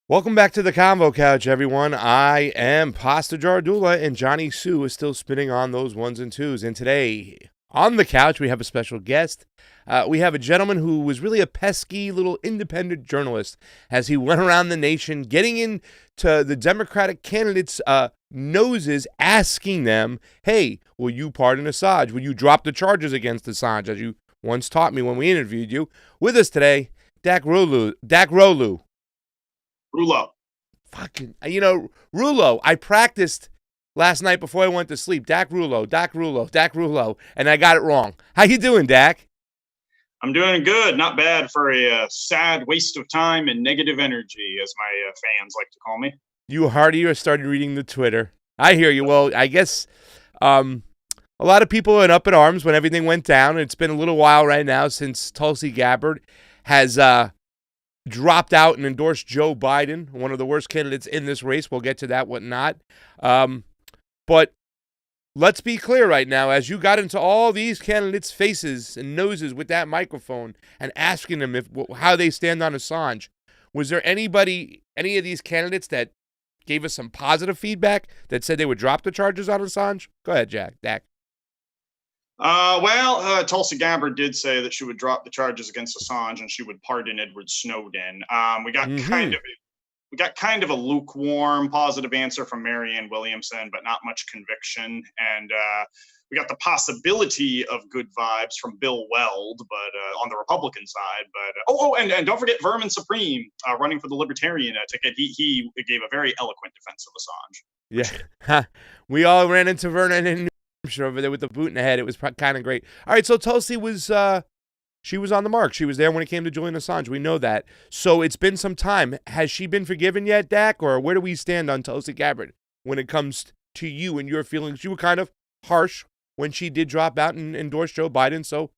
Welcome back to the Convo Couch, everyone. I am Pasta Jardula, and Johnny Sue is still spinning on those ones and twos. And today, on the couch, we have a special guest. We have a gentleman who was really a pesky little independent journalist as he went around the nation getting into the Democratic candidates' noses, asking them, hey, will you pardon Assange? Will you drop the charges against Assange, as you once taught me when we interviewed you? With us today, Dack Rouleau. Rouleau. Rouleau. I practiced last night before I went to sleep. Dack Rouleau, and I got it wrong. How you doing, Dack? I'm doing good. Not bad for a sad waste of time and negative energy, as my fans like to call me. You hardy or started reading the Twitter. I hear you. Well, I guess a lot of people went up in arms when everything went down. It's been a little while right now since Tulsi Gabbard has dropped out and endorsed Joe Biden, one of the worst candidates in this race. We'll get to that, whatnot. But let's be clear right now, as you got into all these candidates' faces and noses with that microphone and asking them how they stand on Assange, was there any of these candidates that gave us some positive feedback that said they would drop the charges on Assange? Go ahead, Dack. Tulsi Gabbard did say that she would drop the charges against Assange and she would pardon Edward Snowden. We got kind of a lukewarm positive answer from Marianne Williamson, but not much conviction. And we got the possibility of good vibes from Bill Weld, but on the Republican side. But and don't forget Vermin Supreme running for the Libertarian ticket. He gave a very eloquent defense of Assange. Yeah, we all ran into Vernon in New Hampshire over there with the boot in the head. It was kind of great. All right, so Tulsi was she was on the mark. She was there when it came to Julian Assange. We know that. So it's been some time. Has she been forgiven yet, Dack, or where do we stand on Tulsi Gabbard when it comes to you and your feelings? You were kind of harsh when she did drop out and endorse Joe Biden. So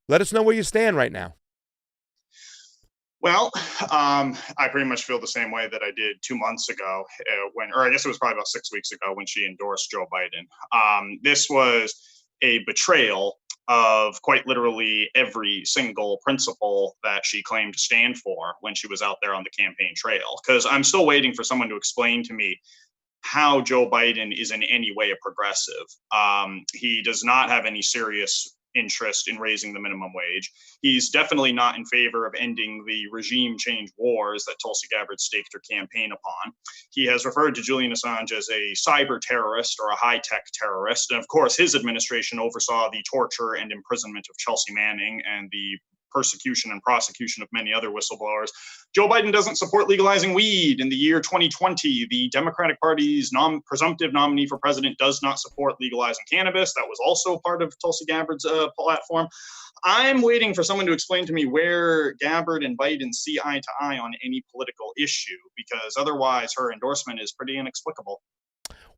let us know where you stand right now. Well, I pretty much feel the same way that I did 2 months ago or I guess it was probably about 6 weeks ago when she endorsed Joe Biden. This was a betrayal of quite literally every single principle that she claimed to stand for when she was out there on the campaign trail. Because I'm still waiting for someone to explain to me how Joe Biden is in any way a progressive. He does not have any serious interest in raising the minimum wage. He's definitely not in favor of ending the regime change wars that Tulsi Gabbard staked her campaign upon. He has referred to Julian Assange as a cyber terrorist or a high-tech terrorist. And of course, his administration oversaw the torture and imprisonment of Chelsea Manning and the persecution and prosecution of many other whistleblowers. Joe Biden doesn't support legalizing weed. In the year 2020, the Democratic Party's presumptive nominee for president does not support legalizing cannabis. That was also part of Tulsi Gabbard's platform. I'm waiting for someone to explain to me where Gabbard and Biden see eye to eye on any political issue, because otherwise her endorsement is pretty inexplicable.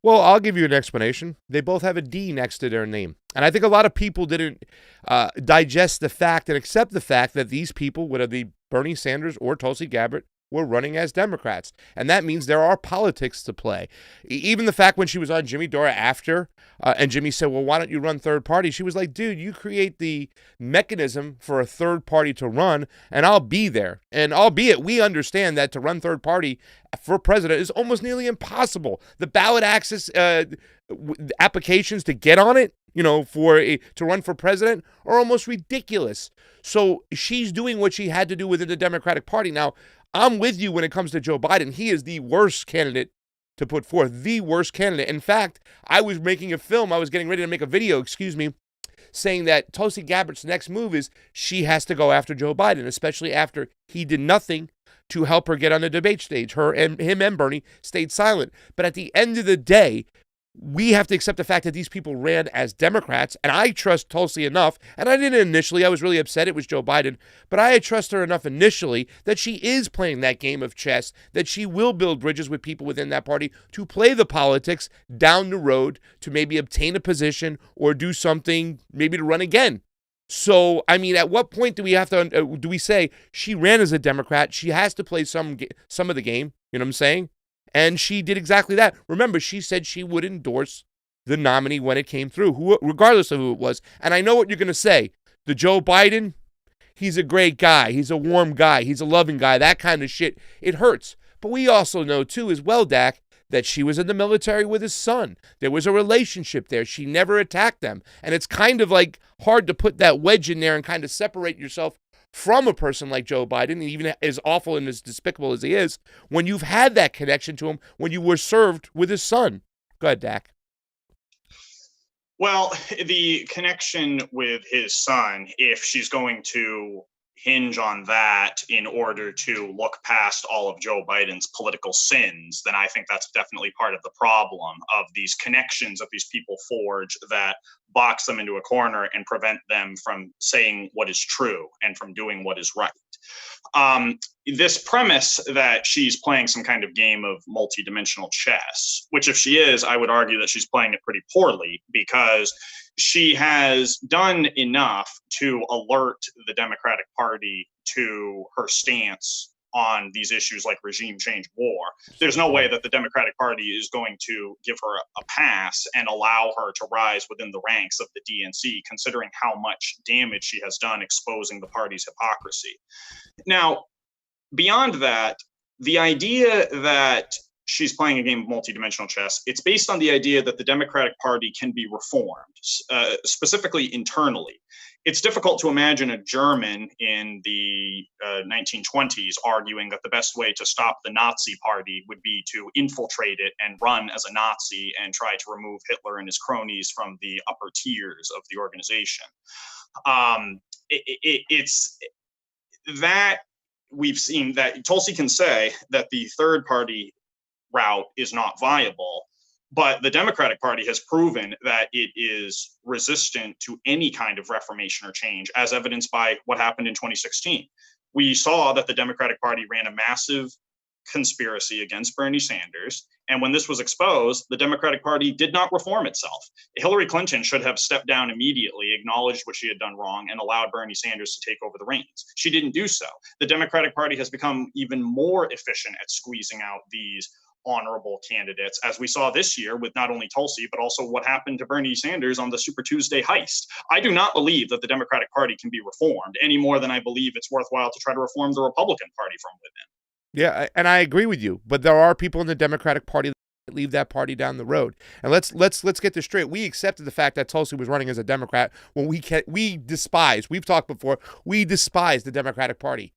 Well, I'll give you an explanation. They both have a D next to their name. And I think a lot of people didn't digest the fact and accept the fact that these people, whether the Bernie Sanders or Tulsi Gabbard, were running as Democrats. And that means there are politics to play. Even the fact when she was on Jimmy Dore after, and Jimmy said, well, why don't you run third party? She was like, dude, you create the mechanism for a third party to run, and I'll be there. And albeit we understand that to run third party for president is almost nearly impossible. The ballot access applications to get on it, to run for president are almost ridiculous. So she's doing what she had to do within the Democratic Party. Now, I'm with you when it comes to Joe Biden. He is the worst candidate to put forth, the worst candidate. In fact, I was making a film. I was getting ready to make a video, saying that Tulsi Gabbard's next move is she has to go after Joe Biden, especially after he did nothing to help her get on the debate stage. Him and Bernie stayed silent. But at the end of the day, we have to accept the fact that these people ran as Democrats, and I trust Tulsi enough, and I didn't initially. I was really upset it was Joe Biden, but I trust her enough initially that she is playing that game of chess, that she will build bridges with people within that party to play the politics down the road to maybe obtain a position or do something, maybe to run again. So, I mean, at what point do we say she ran as a Democrat? She has to play some of the game, you know what I'm saying? And she did exactly that. Remember, she said she would endorse the nominee when it came through, regardless of who it was. And I know what you're going to say. The Joe Biden, he's a great guy. He's a warm guy. He's a loving guy. That kind of shit. It hurts. But we also know, too, as well, Dack, that she was in the military with his son. There was a relationship there. She never attacked them. And it's kind of like hard to put that wedge in there and kind of separate yourself from a person like Joe Biden, even as awful and as despicable as he is, when you've had that connection to him, when you were served with his son. Go ahead, Dack. Well, the connection with his son, if she's going to hinge on that in order to look past all of Joe Biden's political sins, then I think that's definitely part of the problem of these connections that these people forge that box them into a corner and prevent them from saying what is true and from doing what is right. This premise that she's playing some kind of game of multidimensional chess, which if she is, I would argue that she's playing it pretty poorly, because she has done enough to alert the Democratic Party to her stance on these issues like regime change, war. There's no way that the Democratic Party is going to give her a pass and allow her to rise within the ranks of the DNC, considering how much damage she has done exposing the party's hypocrisy. Now, beyond that, the idea that she's playing a game of multidimensional chess, it's based on the idea that the Democratic Party can be reformed, specifically internally. It's difficult to imagine a German in the 1920s arguing that the best way to stop the Nazi party would be to infiltrate it and run as a Nazi and try to remove Hitler and his cronies from the upper tiers of the organization. It's that we've seen that Tulsi can say that the third party route is not viable, but the Democratic Party has proven that it is resistant to any kind of reformation or change, as evidenced by what happened in 2016. We saw that the Democratic Party ran a massive conspiracy against Bernie Sanders, and when this was exposed, the Democratic Party did not reform itself. Hillary Clinton should have stepped down immediately, acknowledged what she had done wrong, and allowed Bernie Sanders to take over the reins. She didn't do so. The Democratic Party has become even more efficient at squeezing out these honorable candidates, as we saw this year with not only Tulsi, but also what happened to Bernie Sanders on the Super Tuesday heist. I do not believe that the Democratic Party can be reformed any more than I believe it's worthwhile to try to reform the Republican Party from within. Yeah, and I agree with you, but there are people in the Democratic Party that leave that party down the road. And let's get this straight. We accepted the fact that Tulsi was running as a Democrat when we despise. We've talked before. We despise the Democratic Party.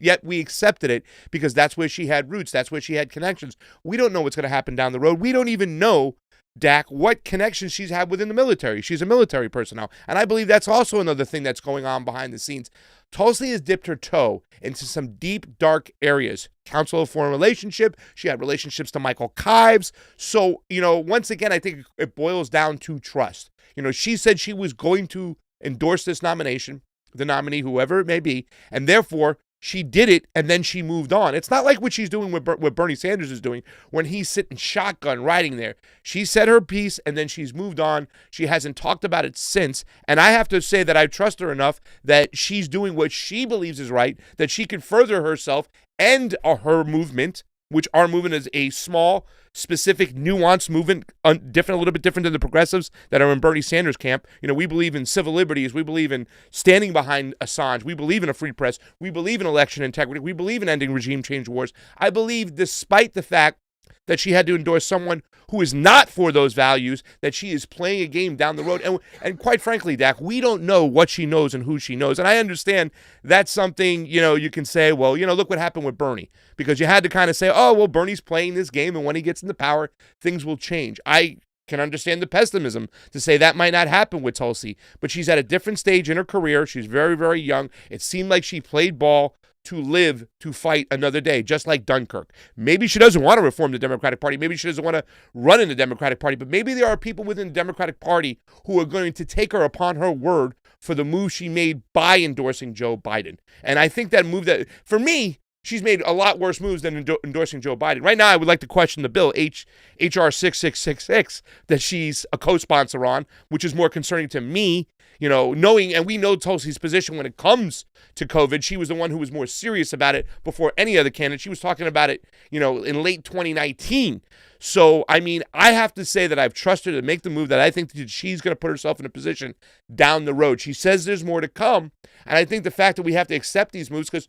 Yet we accepted it because that's where she had roots. That's where she had connections. We don't know what's going to happen down the road. We don't even know, Dack, what connections she's had within the military. She's a military personnel. And I believe that's also another thing that's going on behind the scenes. Tulsi has dipped her toe into some deep, dark areas. Council of Foreign Relationship. She had relationships to Michael Kives. So, once again, I think it boils down to trust. She said she was going to endorse this nomination, the nominee, whoever it may be, and therefore she did it, and then she moved on. It's not like what she's doing with what Bernie Sanders is doing when he's sitting shotgun riding there. She said her piece, and then she's moved on. She hasn't talked about it since, and I have to say that I trust her enough that she's doing what she believes is right, that she can further herself and her movement, which our movement is a small, specific, nuanced movement, a little bit different than the progressives that are in Bernie Sanders' camp. We believe in civil liberties. We believe in standing behind Assange. We believe in a free press. We believe in election integrity. We believe in ending regime change wars. I believe, despite the fact that she had to endorse someone who is not for those values, that she is playing a game down the road. And quite frankly, Dack, we don't know what she knows and who she knows. And I understand that's something, you can say, well, look what happened with Bernie. Because you had to kind of say, oh, well, Bernie's playing this game, and when he gets into power, things will change. I can understand the pessimism to say that might not happen with Tulsi. But she's at a different stage in her career. She's very, very young. It seemed like she played ball to live to fight another day, just like Dunkirk. Maybe she doesn't want to reform the Democratic Party. Maybe she doesn't want to run in the Democratic Party. But maybe there are people within the Democratic Party who are going to take her upon her word for the move she made by endorsing Joe Biden. And I think that move that, for me, she's made a lot worse moves than endorsing Joe Biden. Right now, I would like to question the bill, HR 6666, that she's a co-sponsor on, which is more concerning to me, knowing, and we know Tulsi's position when it comes to COVID. She was the one who was more serious about it before any other candidate. She was talking about it, in late 2019. So, I mean, I have to say that I've trusted her to make the move that I think that she's going to put herself in a position down the road. She says there's more to come. And I think the fact that we have to accept these moves, because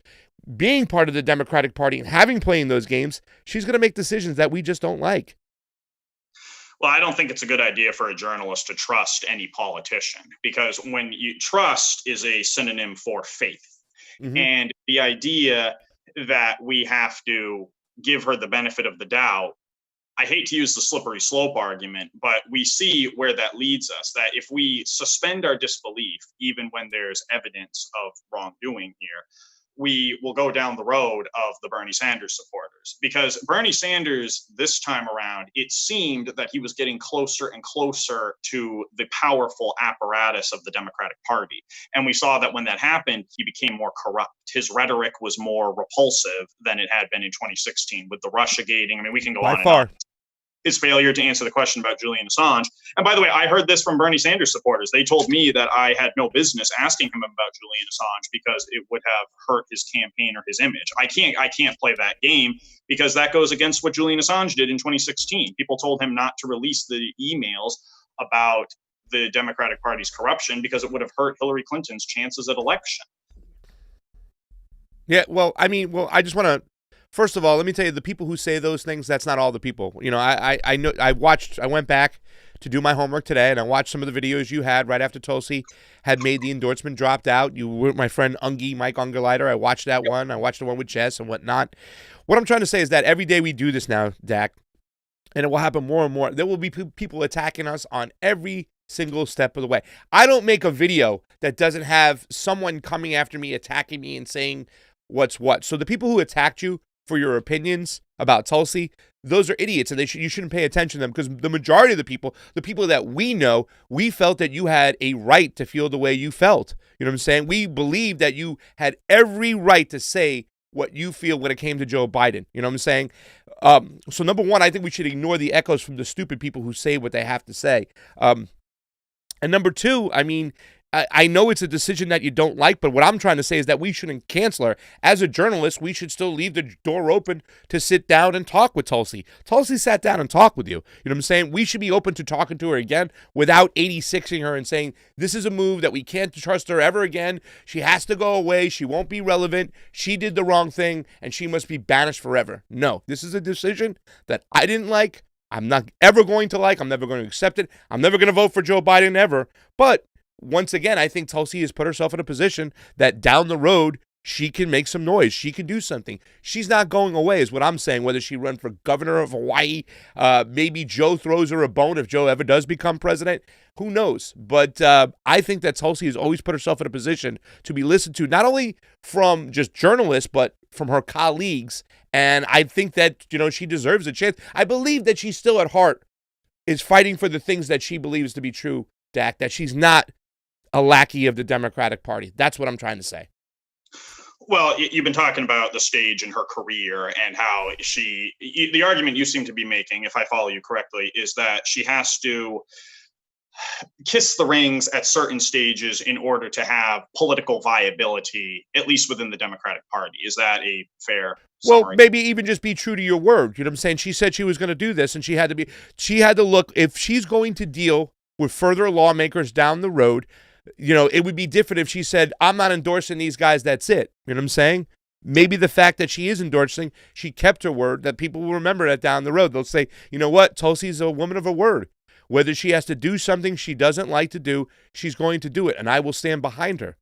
being part of the Democratic Party and having played in those games, she's going to make decisions that we just don't like. Well, I don't think it's a good idea for a journalist to trust any politician, because when you trust is a synonym for faith. Mm-hmm. And the idea that we have to give her the benefit of the doubt, I hate to use the slippery slope argument, but we see where that leads us, that if we suspend our disbelief, even when there's evidence of wrongdoing here, we will go down the road of the Bernie Sanders supporters. Because Bernie Sanders, this time around, it seemed that he was getting closer and closer to the powerful apparatus of the Democratic Party. And we saw that when that happened, he became more corrupt. His rhetoric was more repulsive than it had been in 2016 with the Russiagating. I mean, we can go on and on. His failure to answer the question about Julian Assange. And by the way, I heard this from Bernie Sanders supporters. They told me that I had no business asking him about Julian Assange because it would have hurt his campaign or his image. I can't play that game, because that goes against what Julian Assange did in 2016. People told him not to release the emails about the Democratic Party's corruption because it would have hurt Hillary Clinton's chances at election. Yeah, well, I just want to, first of all, let me tell you, the people who say those things, that's not all the people. I know, I went back to do my homework today, and I watched some of the videos you had right after Tulsi had made the endorsement, dropped out. You were my friend Mike Ungerleider. I watched that one. I watched the one with Jess and whatnot. What I'm trying to say is that every day we do this now, Dack, and it will happen more and more. There will be people attacking us on every single step of the way. I don't make a video that doesn't have someone coming after me, attacking me, and saying what's what. So the people who attacked you for your opinions about Tulsi, those are idiots, and you shouldn't pay attention to them, because the majority of the people that we know, we felt that you had a right to feel the way you felt. You know what I'm saying? We believe that you had every right to say what you feel when it came to Joe Biden. You know what I'm saying? So number one, I think we should ignore the echoes from the stupid people who say what they have to say. And number two, I know it's a decision that you don't like, but what I'm trying to say is that we shouldn't cancel her. As a journalist, we should still leave the door open to sit down and talk with Tulsi. Tulsi sat down and talked with you. You know what I'm saying? We should be open to talking to her again without 86ing her and saying, this is a move that we can't trust her ever again. She has to go away. She won't be relevant. She did the wrong thing, and she must be banished forever. No, this is a decision that I didn't like. I'm not ever going to like. I'm never going to accept it. I'm never going to vote for Joe Biden ever. But once again, I think Tulsi has put herself in a position that down the road, she can make some noise. She can do something. She's not going away is what I'm saying, whether she run for governor of Hawaii, maybe Joe throws her a bone if Joe ever does become president. Who knows? But I think that Tulsi has always put herself in a position to be listened to, not only from just journalists, but from her colleagues. And I think that, she deserves a chance. I believe that she still at heart is fighting for the things that she believes to be true, Dack, that she's not a lackey of the Democratic Party. That's what I'm trying to say. Well, you've been talking about the stage in her career and how the argument you seem to be making, if I follow you correctly, is that she has to kiss the rings at certain stages in order to have political viability, at least within the Democratic Party. Is that a fair summary? Well, maybe even just be true to your word. You know what I'm saying? She said she was going to do this, and she had to look, if she's going to deal with further lawmakers down the road, it would be different if she said, I'm not endorsing these guys, that's it. You know what I'm saying? Maybe the fact that she is endorsing, she kept her word, that people will remember that down the road. They'll say, you know what? Tulsi's a woman of her word. Whether she has to do something she doesn't like to do, she's going to do it, and I will stand behind her.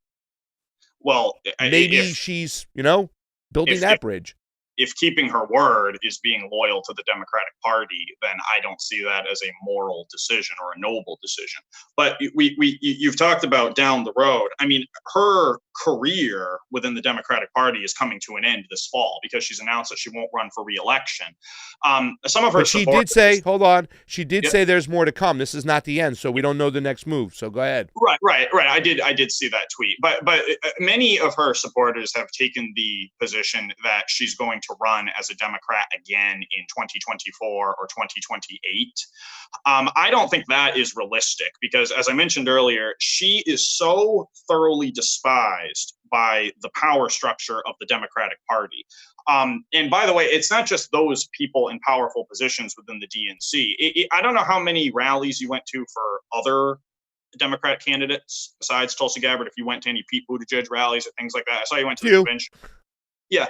Well, maybe she's, building that bridge. If keeping her word is being loyal to the Democratic Party, then I don't see that as a moral decision or a noble decision. But you've talked about down the road. Her career within the Democratic Party is coming to an end this fall because she's announced that she won't run for re-election. Some of her But she did say, hold on, she did say there's more to come. This is not the end, so we don't know the next move. So go ahead. Right. I did see that tweet, but many of her supporters have taken the position that she's going to run as a Democrat again in 2024 or 2028. I don't think that is realistic because, as I mentioned earlier, she is so thoroughly despised by the power structure of the Democratic Party. And by the way, it's not just those people in powerful positions within the DNC. I don't know how many rallies you went to for other Democratic candidates besides Tulsi Gabbard. If you went to any Pete Buttigieg rallies or things like that, I saw you went to the convention. Yeah,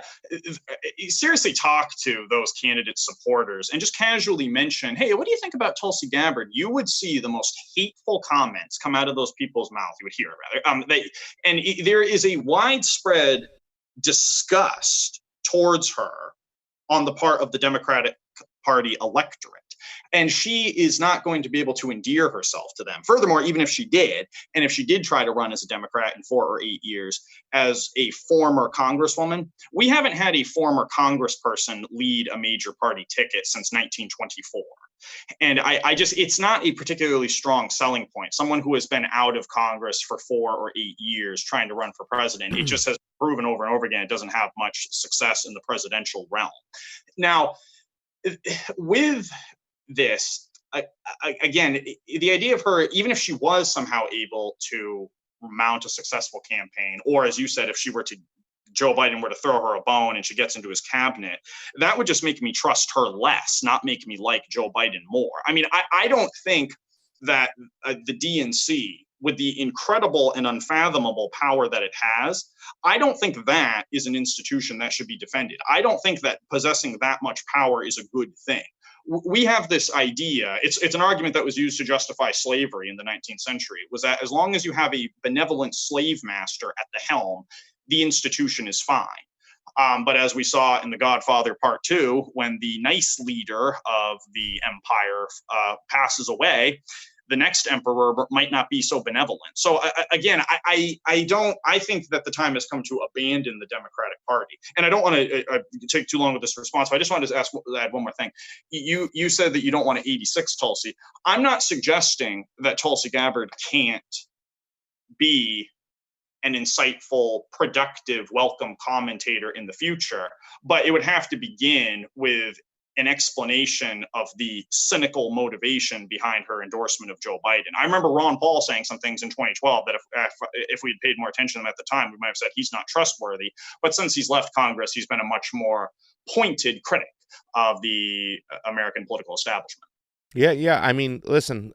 seriously talk to those candidate supporters and just casually mention, hey, what do you think about Tulsi Gabbard? You would see the most hateful comments come out of those people's mouths. You would hear it, rather. There is a widespread disgust towards her on the part of the Democratic Party electorate. And she is not going to be able to endear herself to them. Furthermore, even if she did, and if she did try to run as a Democrat in 4 or 8 years as a former congresswoman, we haven't had a former congressperson lead a major party ticket since 1924. And it's not a particularly strong selling point. Someone who has been out of Congress for 4 or 8 years trying to run for president, it just has proven over and over again it doesn't have much success in the presidential realm. Now, with this, again, the idea of her, even if she was somehow able to mount a successful campaign, or as you said, if Joe Biden were to throw her a bone and she gets into his cabinet, that would just make me trust her less, not make me like Joe Biden more. I mean, I don't think that the DNC, with the incredible and unfathomable power that it has, I don't think that is an institution that should be defended. I don't think that possessing that much power is a good thing. We have this idea, it's an argument that was used to justify slavery in the 19th century, was that as long as you have a benevolent slave master at the helm, the institution is fine. But as we saw in The Godfather Part 2, when the nice leader of the empire passes away, the next emperor might not be so benevolent. So again, I think that the time has come to abandon the Democratic Party. And I don't want to take too long with this response, but I just wanted to add one more thing. You said that you don't want to 86 Tulsi. I'm not suggesting that Tulsi Gabbard can't be an insightful, productive, welcome commentator in the future, but it would have to begin with an explanation of the cynical motivation behind her endorsement of Joe Biden. I remember Ron Paul saying some things in 2012 that if we'd paid more attention to them at the time, we might have said he's not trustworthy. But since he's left Congress, he's been a much more pointed critic of the American political establishment. Yeah. I mean, listen,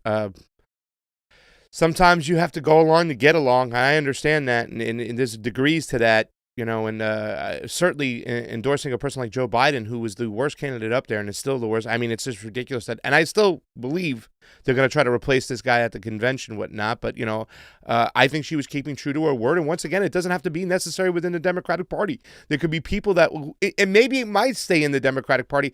sometimes you have to go along to get along. I understand that, and there's degrees to that. And certainly endorsing a person like Joe Biden, who was the worst candidate up there and is still the worst. I mean, it's just ridiculous and I still believe they're going to try to replace this guy at the convention, whatnot. But, I think she was keeping true to her word. And once again, it doesn't have to be necessary within the Democratic Party. There could be people that, and maybe it might stay in the Democratic Party.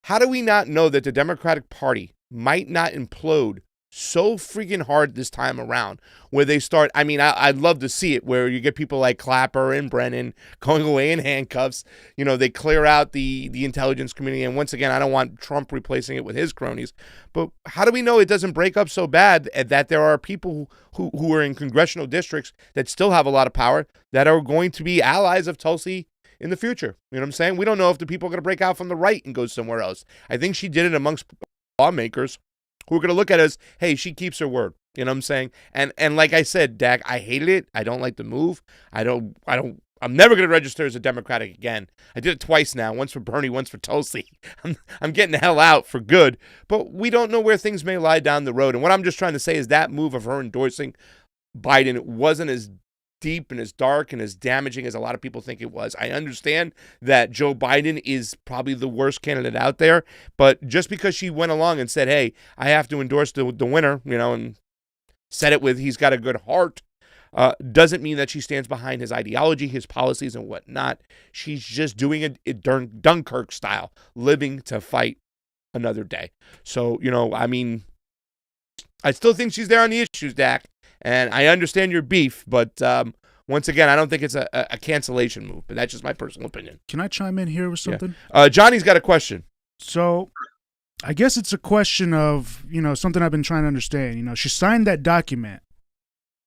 How do we not know that the Democratic Party might not implode so freaking hard this time around, where they start? I mean, I'd love to see it, where you get people like Clapper and Brennan going away in handcuffs. They clear out the intelligence community. And once again, I don't want Trump replacing it with his cronies. But how do we know it doesn't break up so bad that there are people who are in congressional districts that still have a lot of power that are going to be allies of Tulsi in the future? You know what I'm saying? We don't know if the people are going to break out from the right and go somewhere else. I think she did it amongst lawmakers who are going to look at us, hey, she keeps her word. You know what I'm saying? And like I said, Dack, I hated it. I don't like the move. I'm never going to register as a Democratic again. I did it twice now, once for Bernie, once for Tulsi. I'm getting the hell out for good. But we don't know where things may lie down the road. And what I'm just trying to say is that move of her endorsing Biden wasn't as deep and as dark and as damaging as a lot of people think it was. I understand that Joe Biden is probably the worst candidate out there, but just because she went along and said, hey, I have to endorse the winner, and said it with he's got a good heart, doesn't mean that she stands behind his ideology, his policies, and whatnot. She's just doing it Dunkirk style, living to fight another day. So, I mean, I still think she's there on the issues, Dack. And I understand your beef, but once again, I don't think it's a cancellation move, but that's just my personal opinion. Can I chime in here with something? Yeah. Johnny's got a question. So I guess it's a question of, something I've been trying to understand. She signed that document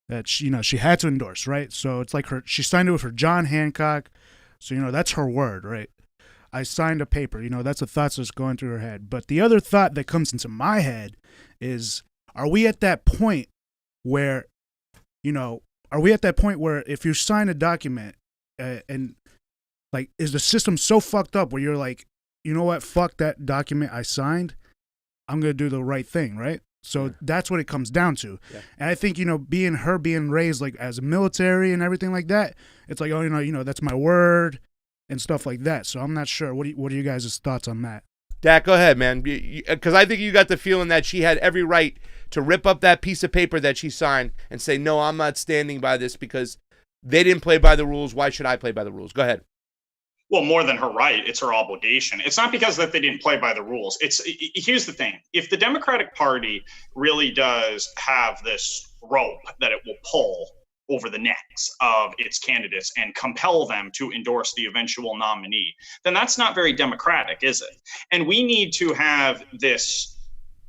that she had to endorse, right? So it's like she signed it with her John Hancock. So, that's her word, right? I signed a paper, that's a thought that's going through her head. But the other thought that comes into my head is, are we at that point where, if you sign a document and like, is the system so fucked up where you're like, you know what, fuck that document I signed, I'm going to do the right thing, right? So that's what it comes down to. Yeah. And I think, being raised like as a military and everything like that, it's like, oh, that's my word and stuff like that. So I'm not sure. What are you guys' thoughts on that? Dak, go ahead, man. Because I think you got the feeling that she had every right to rip up that piece of paper that she signed and say, no, I'm not standing by this because they didn't play by the rules. Why should I play by the rules? Go ahead. Well, more than her right, it's her obligation. It's not because that they didn't play by the rules. Here's the thing. If the Democratic Party really does have this rope that it will pull over the necks of its candidates and compel them to endorse the eventual nominee, then that's not very democratic, is it? And we need to have this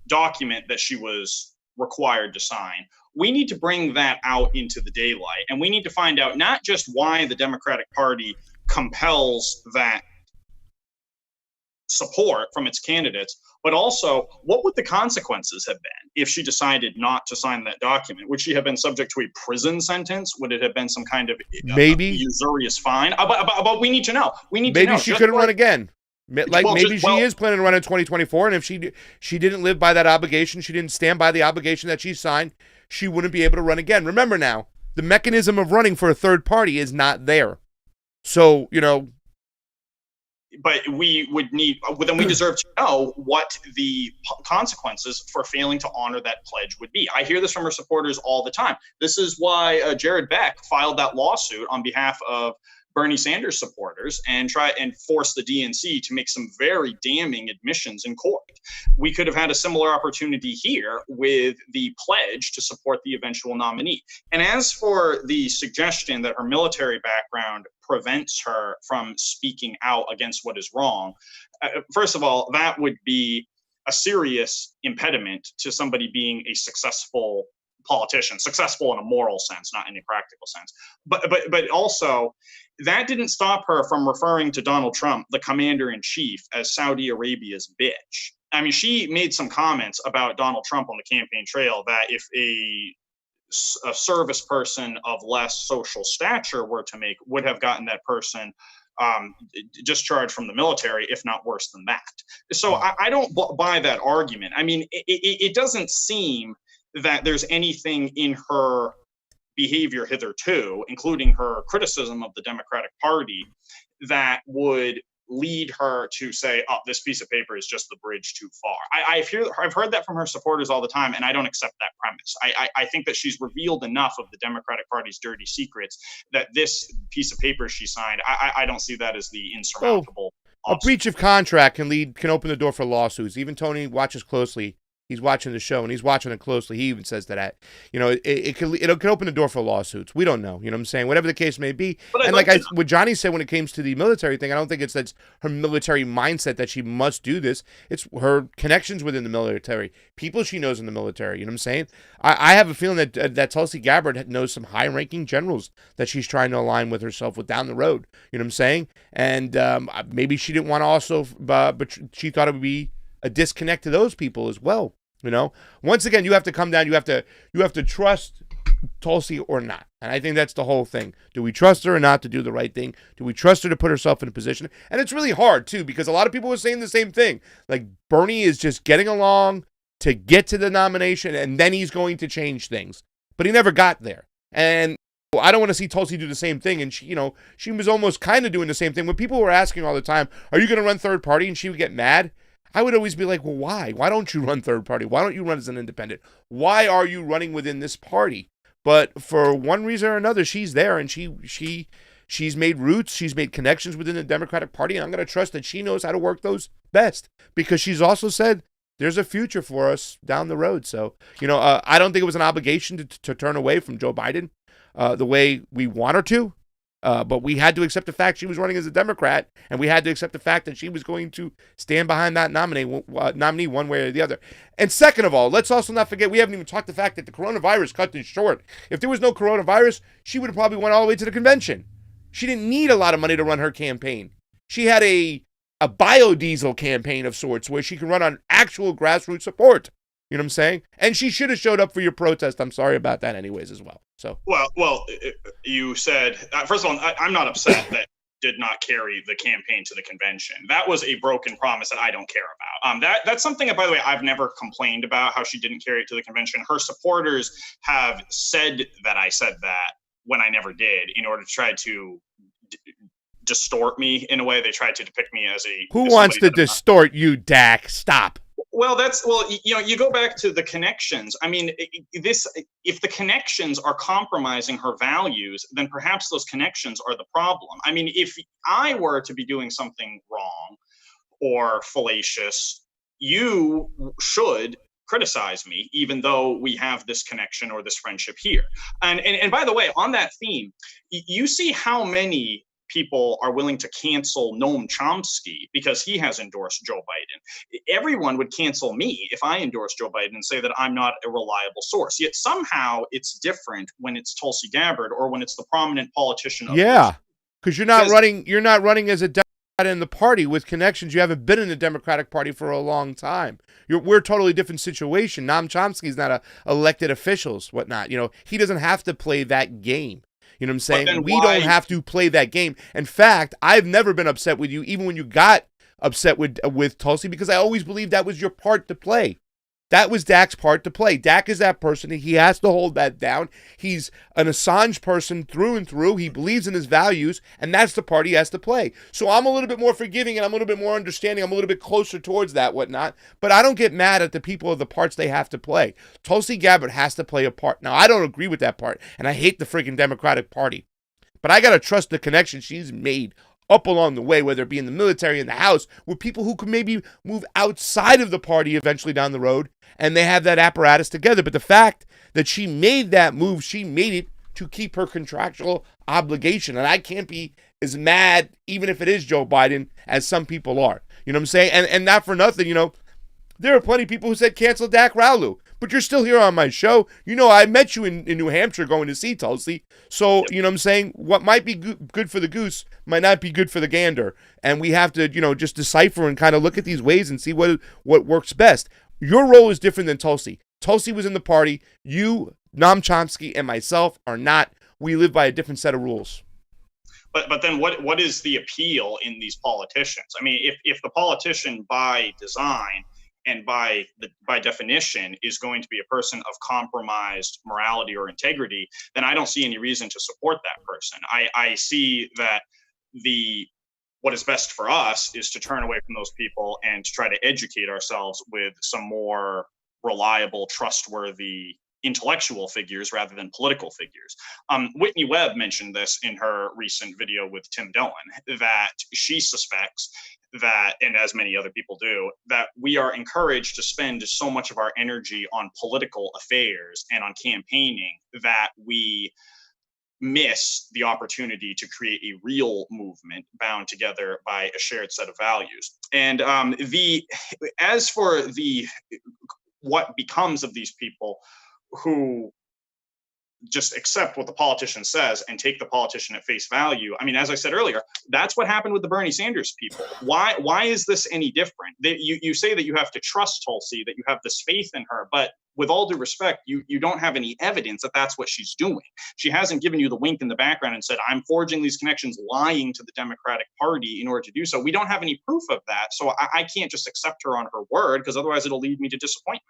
document that she was required to sign. We need to bring that out into the daylight, and we need to find out not just why the Democratic Party compels that support from its candidates, but also what would the consequences have been if she decided not to sign that document? Would she have been subject to a prison sentence? Would it have been some kind of maybe usurious fine? But we need to know. Maybe she couldn't run again. Maybe she is planning to run in 2024, and if she didn't live by that obligation, she didn't stand by the obligation that she signed, she wouldn't be able to run again. Remember now, the mechanism of running for a third party is not there. So, but we would need, then we deserve to know what the consequences for failing to honor that pledge would be. I hear this from her supporters all the time. This is why Jared Beck filed that lawsuit on behalf of Bernie Sanders supporters and try and force the DNC to make some very damning admissions in court. We could have had a similar opportunity here with the pledge to support the eventual nominee. And as for the suggestion that her military background prevents her from speaking out against what is wrong, first of all, that would be a serious impediment to somebody being a successful politician, successful in a moral sense, not in a practical sense. But also, that didn't stop her from referring to Donald Trump, the commander-in-chief, as Saudi Arabia's bitch. I mean, she made some comments about Donald Trump on the campaign trail that if a service person of less social stature would have gotten that person discharged from the military, if not worse than that. So I don't buy that argument. I mean, it doesn't seem that there's anything in her behavior hitherto, including her criticism of the Democratic Party, that would lead her to say, oh, this piece of paper is just the bridge too far. I've heard that from her supporters all the time, and I don't accept that premise. I think that she's revealed enough of the Democratic Party's dirty secrets that this piece of paper she signed, I don't see that as the insurmountable a breach of contract can open the door for lawsuits. Even Tony watches closely. He's watching the show, and he's watching it closely. He even says that, it can open the door for lawsuits. We don't know. You know what I'm saying? Whatever the case may be. And what Johnny said when it comes to the military thing, I don't think that's her military mindset that she must do this. It's her connections within the military, people she knows in the military. You know what I'm saying? I have a feeling that Tulsi Gabbard knows some high-ranking generals that she's trying to align with herself with down the road. You know what I'm saying? And maybe she didn't want to also, but she thought it would be a disconnect to those people as well. Once again, you have to come down. You have to trust Tulsi or not, and I think that's the whole thing. Do we trust her or not to do the right thing? Do we trust her to put herself in a position? And it's really hard too, because a lot of people were saying the same thing. Like, Bernie is just getting along to get to the nomination, and then he's going to change things, but he never got there. And I don't want to see Tulsi do the same thing. And she was almost kind of doing the same thing when people were asking all the time, "Are you going to run third party?" And she would get mad. I would always be like, well, why? Why don't you run third party? Why don't you run as an independent? Why are you running within this party? But for one reason or another, she's there, and she's made roots. She's made connections within the Democratic Party, and I'm going to trust that she knows how to work those best, because she's also said there's a future for us down the road. So, I don't think it was an obligation to turn away from Joe Biden. the way we want her to. But we had to accept the fact she was running as a Democrat, and we had to accept the fact that she was going to stand behind that nominee one way or the other. And second of all, let's also not forget, we haven't even talked the fact that the coronavirus cut this short. If there was no coronavirus, she would have probably went all the way to the convention. She didn't need a lot of money to run her campaign. She had a biodiesel campaign of sorts where she could run on actual grassroots support. You know what I'm saying? And she should have showed up for your protest. I'm sorry about that anyways as well. So well, you said, first of all, I'm not upset that did not carry the campaign to the convention. That was a broken promise that I don't care about. That's something, by the way, I've never complained about, how she didn't carry it to the convention. Her supporters have said that I said that when I never did, in order to try to distort me in a way. They tried to depict me as a... Who wants to distort you, Dack? Stop. Well, you go back to the connections. I mean, if the connections are compromising her values, then perhaps those connections are the problem. I mean, if I were to be doing something wrong or fallacious, you should criticize me, even though we have this connection or this friendship here. And by the way, on that theme, you see how many people are willing to cancel Noam Chomsky because he has endorsed Joe Biden. Everyone would cancel me if I endorse Joe Biden and say that I'm not a reliable source. Yet somehow it's different when it's Tulsi Gabbard or when it's the prominent politician. Yeah, because you're not running as a Democrat in the party with connections. You haven't been in the Democratic Party for a long time. We're a totally different situation. Noam Chomsky's not a elected officials, whatnot. You know, he doesn't have to play that game. You know what I'm saying? We don't have to play that game. In fact, I've never been upset with you, even when you got upset with Tulsi, because I always believed that was your part to play. That was Dack's part to play. Dack is that person. He has to hold that down. He's an Assange person through and through. He believes in his values, and that's the part he has to play. So I'm a little bit more forgiving, and I'm a little bit more understanding. I'm a little bit closer towards that, whatnot. But I don't get mad at the people of the parts they have to play. Tulsi Gabbard has to play a part. Now, I don't agree with that part, and I hate the freaking Democratic Party. But I got to trust the connection she's made up along the way, whether it be in the military, in the House, with people who could maybe move outside of the party eventually down the road, and they have that apparatus together. But the fact that she made that move, she made it to keep her contractual obligation. And I can't be as mad, even if it is Joe Biden, as some people are. You know what I'm saying? And not for nothing, you know, there are plenty of people who said cancel Dack Rouleau. But you're still here on my show. You know, I met you in New Hampshire going to see Tulsi. So, you know what I'm saying? What might be good for the goose might not be good for the gander. And we have to, you know, just decipher and kind of look at these ways and see what works best. Your role is different than Tulsi. Tulsi was in the party. You, Noam Chomsky, and myself are not. We live by a different set of rules. But then what is the appeal in these politicians? I mean, if the politician by design and by definition is going to be a person of compromised morality or integrity, then I don't see any reason to support that person. I see that what is best for us is to turn away from those people and to try to educate ourselves with some more reliable, trustworthy intellectual figures rather than political figures. Whitney Webb mentioned this in her recent video with Tim Dillon, that she suspects that, and as many other people do, that we are encouraged to spend so much of our energy on political affairs and on campaigning that we miss the opportunity to create a real movement bound together by a shared set of values. And as for what becomes of these people who just accept what the politician says and take the politician at face value. I mean, as I said earlier, that's what happened with the Bernie Sanders people. Why is this any different? You say that you have to trust Tulsi, that you have this faith in her, but with all due respect, you don't have any evidence that that's what she's doing. She hasn't given you the wink in the background and said, I'm forging these connections, lying to the Democratic Party in order to do so. We don't have any proof of that. So I can't just accept her on her word, because otherwise it'll lead me to disappointment.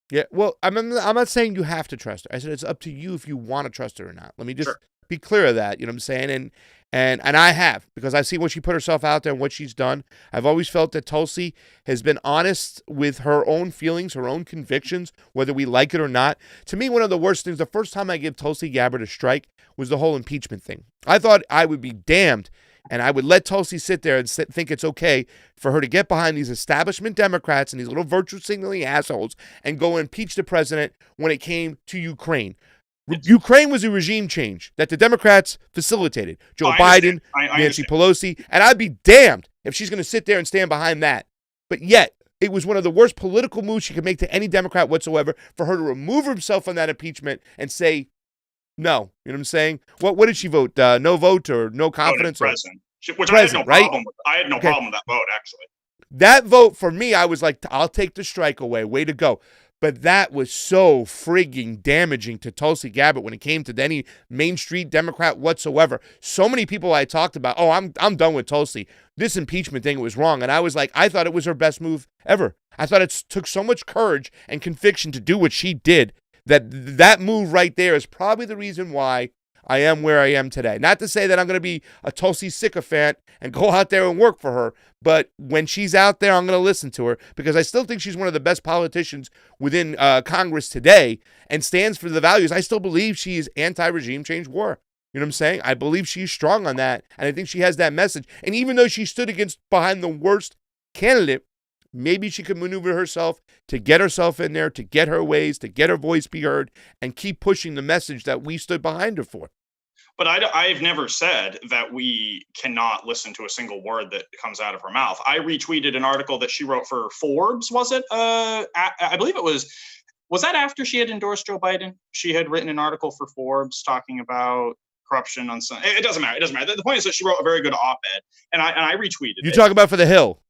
Yeah, well, I'm not saying you have to trust her. I said it's up to you if you want to trust her or not. Let me just be clear of that. You know what I'm saying? And I have, because I've seen what she put herself out there and what she's done. I've always felt that Tulsi has been honest with her own feelings, her own convictions, whether we like it or not. To me, one of the worst things, the first time I gave Tulsi Gabbard a strike was the whole impeachment thing. I thought I would be damned, and I would let Tulsi sit there and think it's okay for her to get behind these establishment Democrats and these little virtue signaling assholes and go impeach the president when it came to Ukraine. Ukraine was a regime change that the Democrats facilitated. Joe Biden, Nancy Pelosi, and I'd be damned if she's going to sit there and stand behind that. But yet, it was one of the worst political moves she could make to any Democrat whatsoever for her to remove herself from that impeachment and say no. You know what I'm saying? What did she vote? No vote or no confidence? President. Which I had no problem with. I had no problem with that vote, actually. That vote, for me, I was like, I'll take the strike away. Way to go. But that was so frigging damaging to Tulsi Gabbard when it came to any Main Street Democrat whatsoever. So many people I talked about, I'm done with Tulsi. This impeachment thing was wrong. And I was like, I thought it was her best move ever. I thought it took so much courage and conviction to do what she did that move right there is probably the reason why I am where I am today. Not to say that I'm going to be a Tulsi sycophant and go out there and work for her, but when she's out there, I'm going to listen to her because I still think she's one of the best politicians within Congress today and stands for the values. I still believe she is anti-regime change war. You know what I'm saying? I believe she's strong on that, and I think she has that message. And even though she stood behind the worst candidate, maybe she could maneuver herself to get herself in there, to get her ways, to get her voice be heard, and keep pushing the message that we stood behind her for. But I've never said that we cannot listen to a single word that comes out of her mouth. I retweeted an article that she wrote for Forbes, was it? I believe it was that after she had endorsed Joe Biden? She had written an article for Forbes talking about corruption on some. It doesn't matter. It doesn't matter. The point is that she wrote a very good op-ed, and I retweeted it. You talk about for the Hill.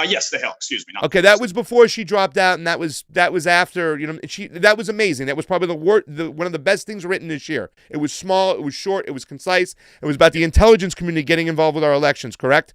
Yes, the Hill. Excuse me. Okay, that was before she dropped out, and that was after. You know, that was amazing. That was probably one of the best things written this year. It was small, it was short, it was concise. It was about the intelligence community getting involved with our elections. Correct?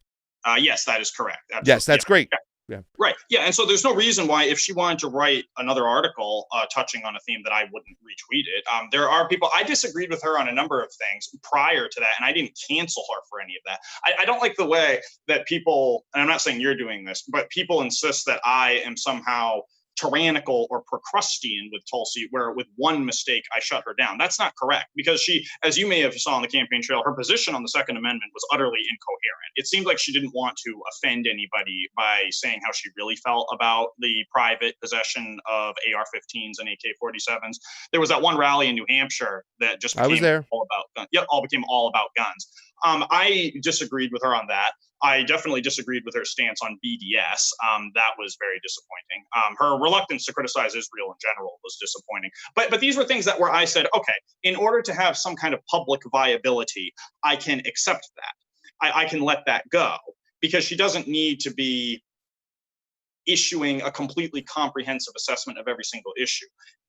Yes, that is correct. Absolutely. Yes, that's great. Yeah. Right. Yeah. And so there's no reason why, if she wanted to write another article touching on a theme, that I wouldn't retweet it. There are people, I disagreed with her on a number of things prior to that, and I didn't cancel her for any of that. I don't like the way that people, and I'm not saying you're doing this, but people insist that I am somehow tyrannical or Procrustean with Tulsi, where with one mistake I shut her down. That's not correct, because she, as you may have saw on the campaign trail, her position on the Second Amendment was utterly incoherent. It seemed like she didn't want to offend anybody by saying how she really felt about the private possession of AR-15s and AK-47s. There was that one rally in New Hampshire that just became all about guns. Yeah, became all about guns. I disagreed with her on that. I definitely disagreed with her stance on BDS. That was very disappointing. Her reluctance to criticize Israel in general was disappointing. But these were things that where I said, okay, in order to have some kind of public viability, I can accept that. I can let that go, because she doesn't need to be issuing a completely comprehensive assessment of every single issue.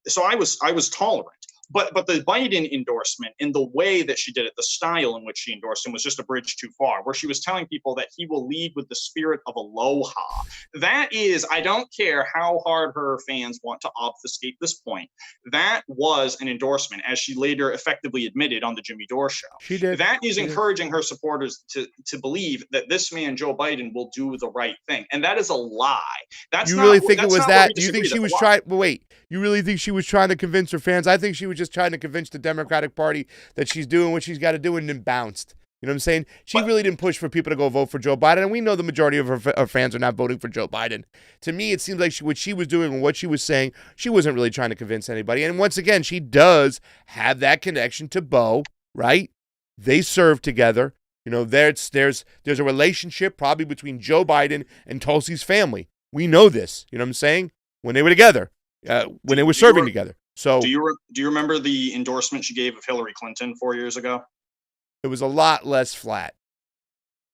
So I was tolerant. But the Biden endorsement, in the way that she did it, the style in which she endorsed him, was just a bridge too far, where she was telling people that he will lead with the spirit of aloha. That is, I don't care how hard her fans want to obfuscate this point, that was an endorsement, as she later effectively admitted on the Jimmy Dore show. She did. That is encouraging her supporters to believe that this man, Joe Biden, will do the right thing. And that is a lie. You really think it was that? Do you think she was trying? Wait, you really think she was trying to convince her fans? I think she was just trying to convince the Democratic Party that she's doing what she's got to do, and then bounced. You know what I'm saying? She really didn't push for people to go vote for Joe Biden, and we know the majority of her fans are not voting for Joe Biden. To me, it seems like what she was doing and what she was saying, she wasn't really trying to convince anybody. And once again, she does have that connection to Beau, right? They serve together. You know, there's a relationship probably between Joe Biden and Tulsi's family. We know this. You know what I'm saying? When they were together, when they were serving together. So, do you remember the endorsement she gave of Hillary Clinton 4 years ago? It was a lot less flat.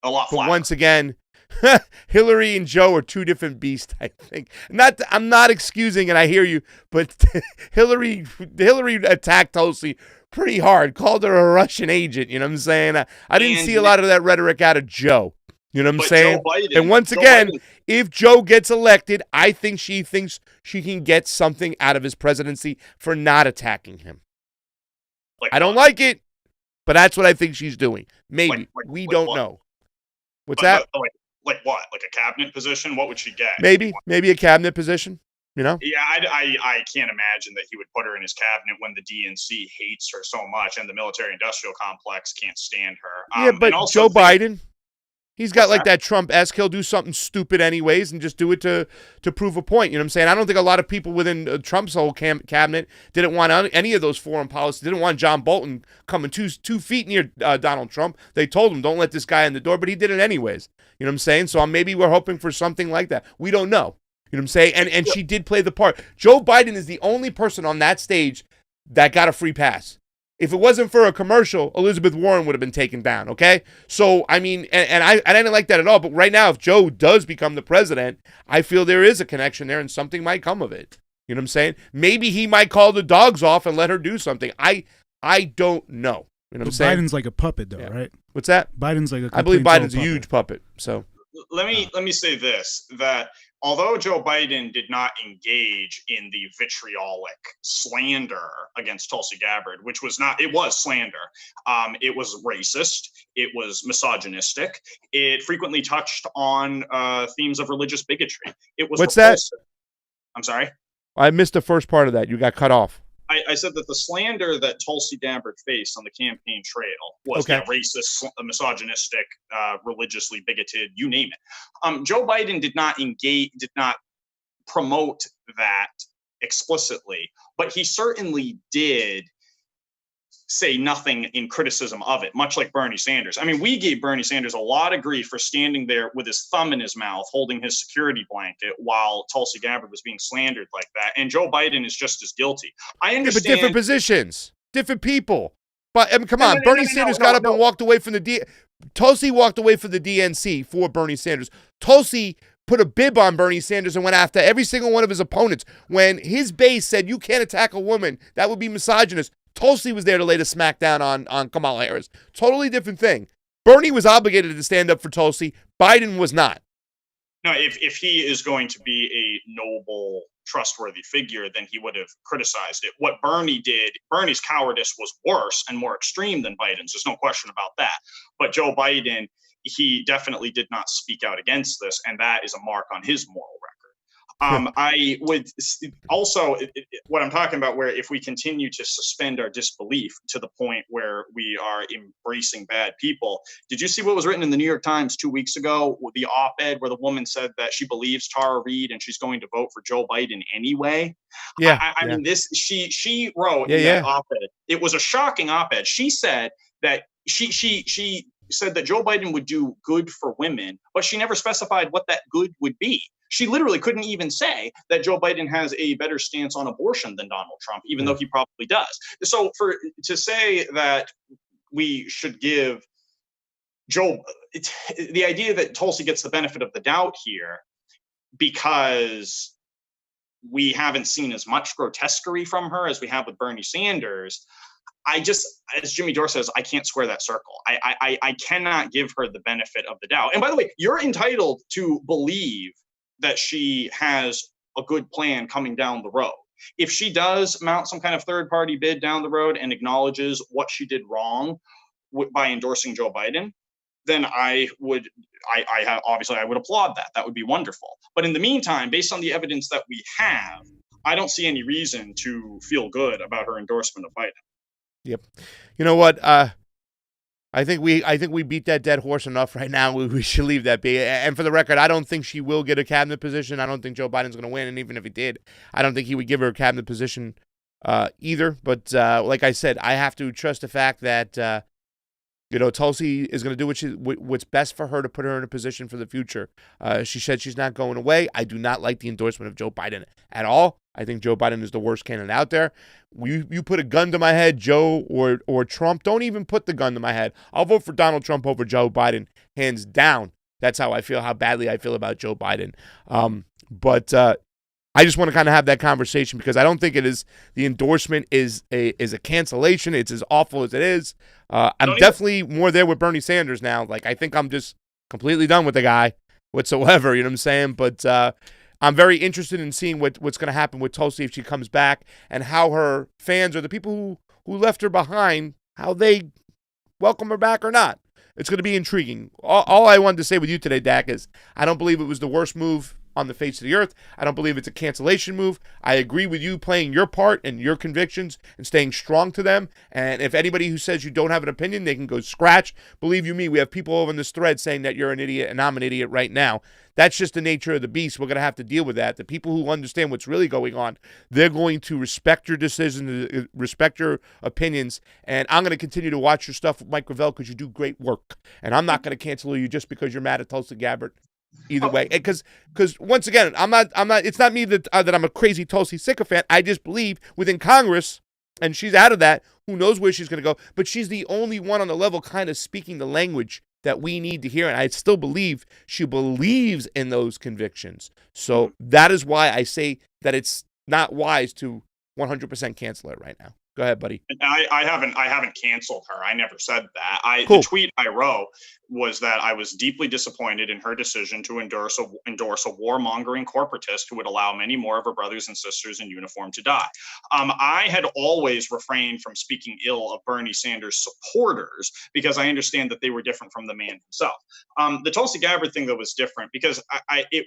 A lot flatter. But once again, Hillary and Joe are two different beasts, I think. I'm not excusing it, I hear you, but Hillary attacked Tulsi pretty hard, called her a Russian agent, you know what I'm saying? I didn't see a lot of that rhetoric out of Joe. You know what I'm saying? And once again, if Joe gets elected, I think she thinks she can get something out of his presidency for not attacking him. I don't like it, but that's what I think she's doing. Maybe. We don't know. What's that? Like what? Like a cabinet position? What would she get? Maybe a cabinet position. You know? Yeah, I can't imagine that he would put her in his cabinet when the DNC hates her so much and the military-industrial complex can't stand her. Yeah, but Joe Biden... He's got like that Trump-esque. He'll do something stupid anyways and just do it to prove a point. You know what I'm saying? I don't think a lot of people within Trump's whole cabinet didn't want any of those foreign policies, didn't want John Bolton coming 2 feet near Donald Trump. They told him, don't let this guy in the door, but he did it anyways. You know what I'm saying? So maybe we're hoping for something like that. We don't know. You know what I'm saying? And she did play the part. Joe Biden is the only person on that stage that got a free pass. If it wasn't for a commercial, Elizabeth Warren would have been taken down, okay? So, I mean, and I didn't like that at all. But right now, if Joe does become the president, I feel there is a connection there and something might come of it. You know what I'm saying? Maybe he might call the dogs off and let her do something. I don't know. You know what I'm saying? Biden's like a puppet, though, right? What's that? Biden's like a I believe Biden's a huge puppet. So let me say this, that although Joe Biden did not engage in the vitriolic slander against Tulsi Gabbard, which was not, it was slander. It was racist. It was misogynistic. It frequently touched on themes of religious bigotry. It was What's repulsive. that? I'm sorry? I missed the first part of that. You got cut off. I said that the slander that Tulsi Gabbard faced on the campaign trail was racist, misogynistic, religiously bigoted, you name it. Joe Biden did not promote that explicitly, but he certainly did say nothing in criticism of it, much like Bernie Sanders. I mean, we gave Bernie Sanders a lot of grief for standing there with his thumb in his mouth, holding his security blanket while Tulsi Gabbard was being slandered like that. And Joe Biden is just as guilty. I understand. Yeah, but different positions, different people. But I mean, come on, Bernie Sanders got up and walked away from the Tulsi walked away from the DNC for Bernie Sanders. Tulsi put a bib on Bernie Sanders and went after every single one of his opponents. When his base said, you can't attack a woman, that would be misogynist, Tulsi was there to lay the smackdown on Kamala Harris. Totally different thing. Bernie was obligated to stand up for Tulsi. Biden was not. No, if he is going to be a noble, trustworthy figure, then he would have criticized it. What Bernie did, Bernie's cowardice was worse and more extreme than Biden's. There's no question about that. But Joe Biden, he definitely did not speak out against this, and that is a mark on his moral record. I would also, what I'm talking about, where if we continue to suspend our disbelief to the point where we are embracing bad people, did you see what was written in the New York Times 2 weeks ago, with the op-ed where the woman said that she believes Tara Reade and she's going to vote for Joe Biden anyway? Yeah. I mean, this, she wrote in that op-ed, it was a shocking op-ed. She said that she said that Joe Biden would do good for women, but she never specified what that good would be. She literally couldn't even say that Joe Biden has a better stance on abortion than Donald Trump, even though he probably does. So to say that we should give Joe, the idea that Tulsi gets the benefit of the doubt here because we haven't seen as much grotesquerie from her as we have with Bernie Sanders, I just, as Jimmy Dore says, I can't square that circle. I cannot give her the benefit of the doubt. And by the way, you're entitled to believe that she has a good plan coming down the road. If she does mount some kind of third-party bid down the road and acknowledges what she did wrong by endorsing Joe Biden, then I would applaud that. That would be wonderful. But in the meantime, based on the evidence that we have, I don't see any reason to feel good about her endorsement of Biden. Yep. You know what? I think we beat that dead horse enough right now. We should leave that be. And for the record, I don't think she will get a cabinet position. I don't think Joe Biden's going to win. And even if he did, I don't think he would give her a cabinet position either. But like I said, I have to trust the fact that Tulsi is going to do what's best for her to put her in a position for the future. She said she's not going away. I do not like the endorsement of Joe Biden at all. I think Joe Biden is the worst candidate out there. You put a gun to my head, Joe or Trump. Don't even put the gun to my head. I'll vote for Donald Trump over Joe Biden, hands down. That's how I feel, how badly I feel about Joe Biden. But I just want to kind of have that conversation because I don't think it is. The endorsement is a cancellation. It's as awful as it is. I'm definitely more there with Bernie Sanders now. Like, I think I'm just completely done with the guy whatsoever. You know what I'm saying? But I'm very interested in seeing what's going to happen with Tulsi if she comes back and how her fans or the people who left her behind, how they welcome her back or not. It's going to be intriguing. All I wanted to say with you today, Dack, is I don't believe it was the worst move on the face of the earth. I don't believe it's a cancellation move. I agree with you playing your part and your convictions and staying strong to them. And if anybody who says you don't have an opinion, they can go scratch. Believe you me, we have people over in this thread saying that you're an idiot and I'm an idiot right now. That's just the nature of the beast. We're going to have to deal with that. The people who understand what's really going on, they're going to respect your decisions, respect your opinions, and I'm going to continue to watch your stuff with Mike Gravel because you do great work. And I'm not going to cancel you just because you're mad at Tulsi Gabbard. Either way, because once again, I'm not. It's not me that I'm a crazy Tulsi sycophant. I just believe within Congress, and she's out of that. Who knows where she's going to go? But she's the only one on the level, kind of speaking the language that we need to hear. And I still believe she believes in those convictions. So that is why I say that it's not wise to 100% cancel it right now. Go ahead, buddy. I haven't canceled her. I never said that. Cool. The tweet I wrote was that I was deeply disappointed in her decision to endorse a warmongering corporatist who would allow many more of her brothers and sisters in uniform to die. I had always refrained from speaking ill of Bernie Sanders supporters because I understand that they were different from the man himself. The Tulsi Gabbard thing, though, was different because it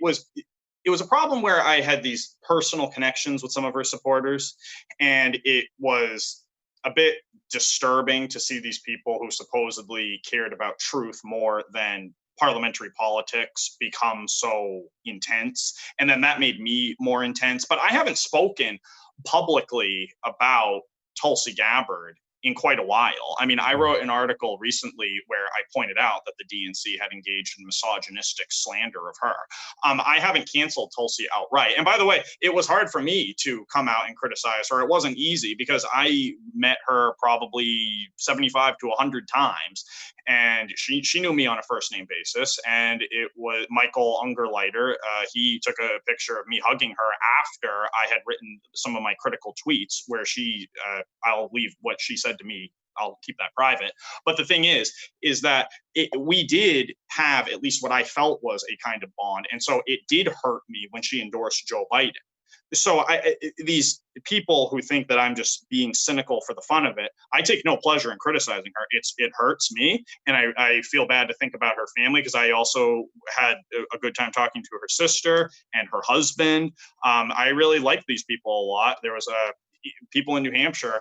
was a problem where I had these personal connections with some of her supporters, and it was a bit disturbing to see these people who supposedly cared about truth more than parliamentary politics become so intense. And then that made me more intense. But I haven't spoken publicly about Tulsi Gabbard in quite a while. I mean, I wrote an article recently where I pointed out that the DNC had engaged in misogynistic slander of her. I haven't canceled Tulsi outright. And by the way, it was hard for me to come out and criticize her. It wasn't easy because I met her probably 75 to 100 times. And she knew me on a first name basis. And it was Michael Ungerleider. He took a picture of me hugging her after I had written some of my critical tweets where I'll leave what she said to me. I'll keep that private. But the thing is that we did have at least what I felt was a kind of bond. And so it did hurt me when she endorsed Joe Biden. So these people who think that I'm just being cynical for the fun of it, I take no pleasure in criticizing her. It hurts me, and I feel bad to think about her family because I also had a good time talking to her sister and her husband. I really like these people a lot. There was people in New Hampshire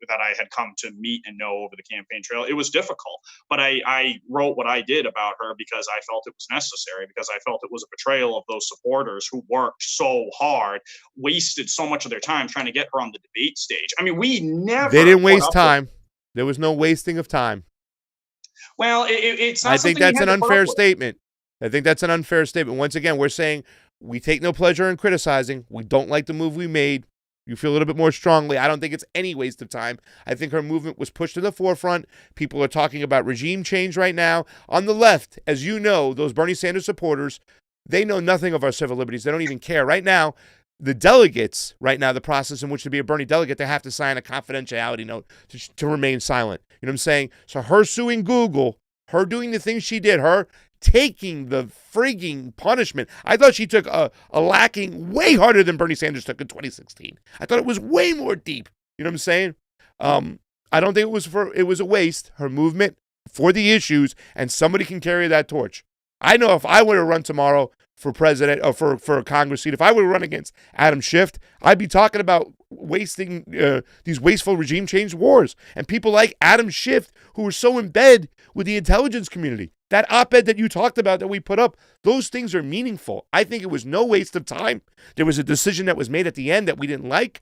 that I had come to meet and know over the campaign trail. It was difficult, but I wrote what I did about her because I felt it was necessary, because I felt it was a betrayal of those supporters who worked so hard, wasted so much of their time trying to get her on the debate stage. I mean, they didn't waste time. There was no wasting of time. Well, it's not. I think that's an unfair statement. I think that's an unfair statement. Once again, we're saying we take no pleasure in criticizing. We don't like the move we made. You feel a little bit more strongly. I don't think it's any waste of time. I think her movement was pushed to the forefront. People are talking about regime change right now. On the left, as you know, those Bernie Sanders supporters, they know nothing of our civil liberties. They don't even care. Right now, the delegates, the process in which to be a Bernie delegate, they have to sign a confidentiality note to remain silent. You know what I'm saying? So her suing Google, her doing the things she did, her taking the frigging punishment. I thought she took a lacking way harder than Bernie Sanders took in 2016. I thought it was way more deep. You know what I'm saying? I don't think it was a waste. Her movement for the issues, and somebody can carry that torch. I know if I were to run tomorrow for president or for a Congress seat, if I were to run against Adam Schiff, I'd be talking about wasting these wasteful regime change wars and people like Adam Schiff who were so in bed with the intelligence community. That op-ed that you talked about that we put up, those things are meaningful. I think it was no waste of time. There was a decision that was made at the end that we didn't like,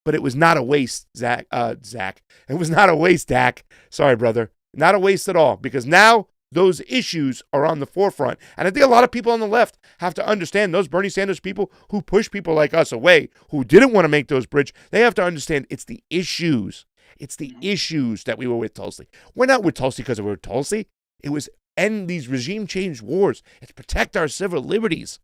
but it was not a waste, Zach. It was not a waste, Dack. Sorry, brother. Not a waste at all, because now those issues are on the forefront. And I think a lot of people on the left have to understand, those Bernie Sanders people who push people like us away, who didn't want to make those bridge, they have to understand it's the issues. It's the issues that we were with Tulsi. We're not with Tulsi because we're with Tulsi. It was end these regime change wars. It's protect our civil liberties.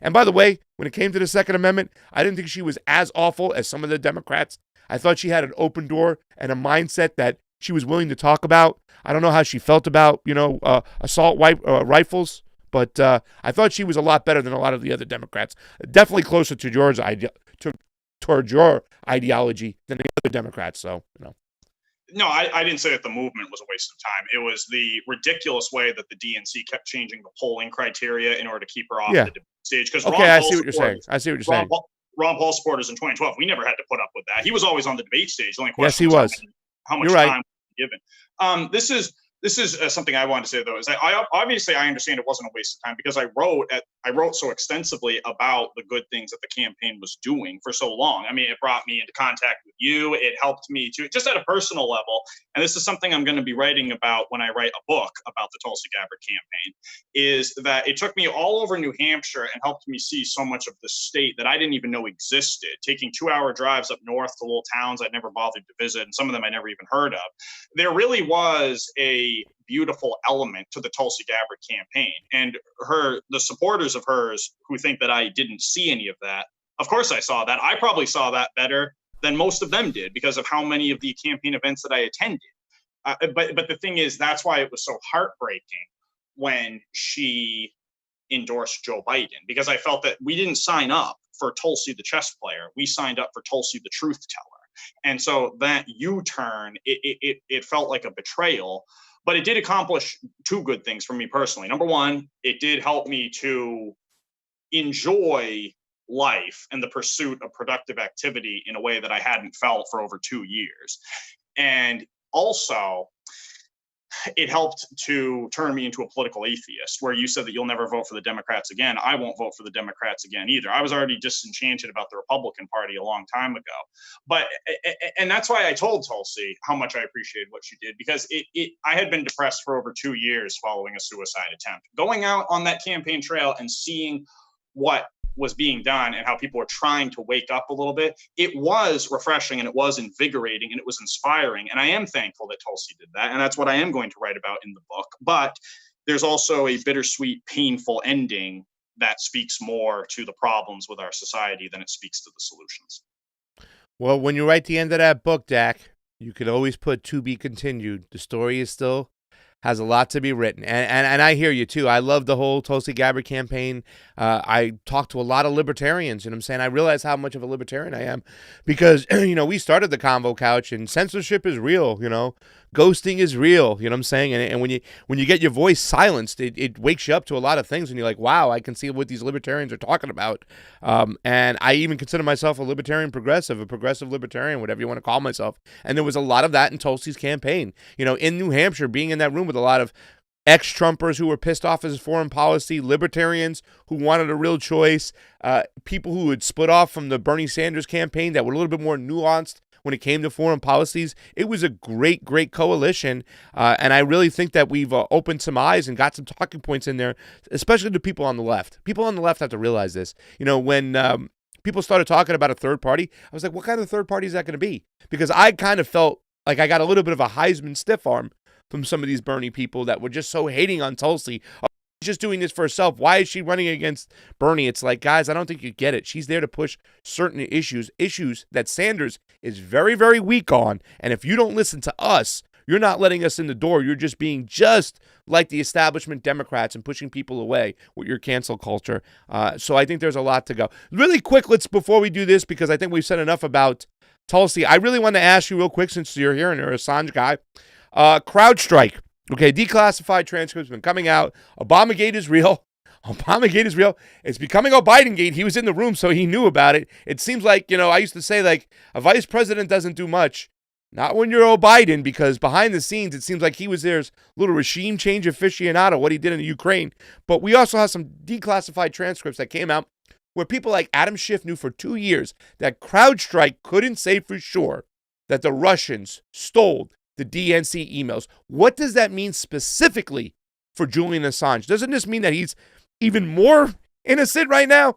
And by the way, when it came to the Second Amendment, I didn't think she was as awful as some of the Democrats. I thought she had an open door and a mindset that she was willing to talk about. I don't know how she felt about, assault rifles, but I thought she was a lot better than a lot of the other Democrats. Definitely closer to toward your ideology than the other Democrats. So, No, I didn't say that the movement was a waste of time. It was the ridiculous way that the DNC kept changing the polling criteria in order to keep her off the debate stage because Okay, I see what you're saying. I see what you're saying. Ron Paul supporters in 2012, we never had to put up with that. He was always on the debate stage. The only question Yes, he was. how much You're right. time was given. This is something I wanted to say though. Is I obviously I understand it wasn't a waste of time because I wrote so extensively about the good things that the campaign was doing for so long. I mean, it brought me into contact with you. It helped me to just at a personal level. And this is something I'm going to be writing about when I write a book about the Tulsi Gabbard campaign. Is that it took me all over New Hampshire and helped me see so much of the state that I didn't even know existed. Taking 2-hour drives up north to little towns I'd never bothered to visit, and some of them I never even heard of. There really was a beautiful element to the Tulsi Gabbard campaign, and the supporters of hers who think that I didn't see any of that. Of course I saw that. I probably saw that better than most of them did because of how many of the campaign events that I attended. But the thing is, that's why it was so heartbreaking when she endorsed Joe Biden, because I felt that we didn't sign up for Tulsi the chess player. We signed up for Tulsi the truth teller. And so that U-turn, it felt like a betrayal, but it did accomplish two good things for me personally. Number one, it did help me to enjoy life and the pursuit of productive activity in a way that I hadn't felt for over 2 years. And also, it helped to turn me into a political atheist, where you said that you'll never vote for the Democrats again. I won't vote for the Democrats again either. I was already disenchanted about the Republican Party a long time ago. And that's why I told Tulsi how much I appreciated what she did, because I had been depressed for over 2 years following a suicide attempt. Going out on that campaign trail and seeing what was being done and how people were trying to wake up a little bit, it was refreshing and it was invigorating and it was inspiring. And I am thankful that Tulsi did that. And that's what I am going to write about in the book. But there's also a bittersweet, painful ending that speaks more to the problems with our society than it speaks to the solutions. Well, when you write the end of that book, Dack, you could always put "to be continued." The story is still has a lot to be written. And I hear you, too. I love the whole Tulsi Gabbard campaign. I talked to a lot of libertarians, and I'm saying I realize how much of a libertarian I am because, we started the Convo Couch, and censorship is real, Ghosting is real, you know what I'm saying? And when you get your voice silenced, it wakes you up to a lot of things, and you're like, wow, I can see what these libertarians are talking about. And I even consider myself a libertarian progressive, a progressive libertarian, whatever you want to call myself. And there was a lot of that in Tulsi's campaign. In New Hampshire, being in that room with a lot of ex-Trumpers who were pissed off at his foreign policy, libertarians who wanted a real choice, people who had split off from the Bernie Sanders campaign that were a little bit more nuanced when it came to foreign policies. It was a great, great coalition, and I really think that we've opened some eyes and got some talking points in there, especially to people on the left. People on the left have to realize this. When people started talking about a third party, I was like, what kind of third party is that going to be? Because I kind of felt like I got a little bit of a Heisman stiff arm from some of these Bernie people that were just so hating on Tulsi. Oh, she's just doing this for herself. Why is she running against Bernie? It's like, guys, I don't think you get it. She's there to push certain issues that Sanders is very, very weak on. And if you don't listen to us, you're not letting us in the door. You're just being just like the establishment Democrats and pushing people away with your cancel culture. So I think there's a lot to go. Really quick, before we do this, because I think we've said enough about Tulsi, I really want to ask you real quick, since you're here and you're an Assange guy. CrowdStrike. Okay, declassified transcripts been coming out. Obamagate is real. Obamagate is real. It's becoming a Bidengate. He was in the room, so he knew about it. It seems like, I used to say, like, a vice president doesn't do much. Not when you're Biden, because behind the scenes, it seems like he was there's little regime change aficionado, what he did in the Ukraine. But we also have some declassified transcripts that came out where people like Adam Schiff knew for 2 years that CrowdStrike couldn't say for sure that the Russians stole the DNC emails. What does that mean specifically for Julian Assange? Doesn't this mean that he's even more innocent right now?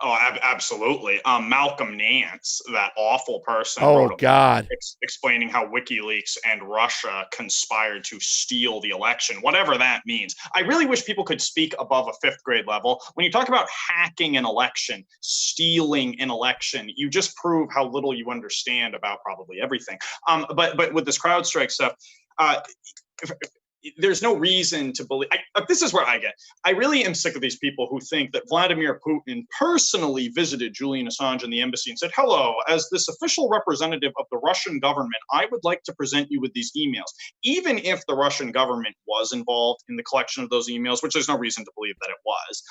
Oh, absolutely. Malcolm Nance, that awful person, wrote God, explaining how WikiLeaks and Russia conspired to steal the election, whatever that means. I really wish people could speak above a fifth grade level. When you talk about hacking an election, stealing an election, you just prove how little you understand about probably everything. But with this CrowdStrike stuff, there's no reason to believe. This is where I really am sick of these people who think that Vladimir Putin personally visited Julian Assange in the embassy and said, hello, as this official representative of the Russian government, I would like to present you with these emails. Even if the Russian government was involved in the collection of those emails, which there's no reason to believe that it was,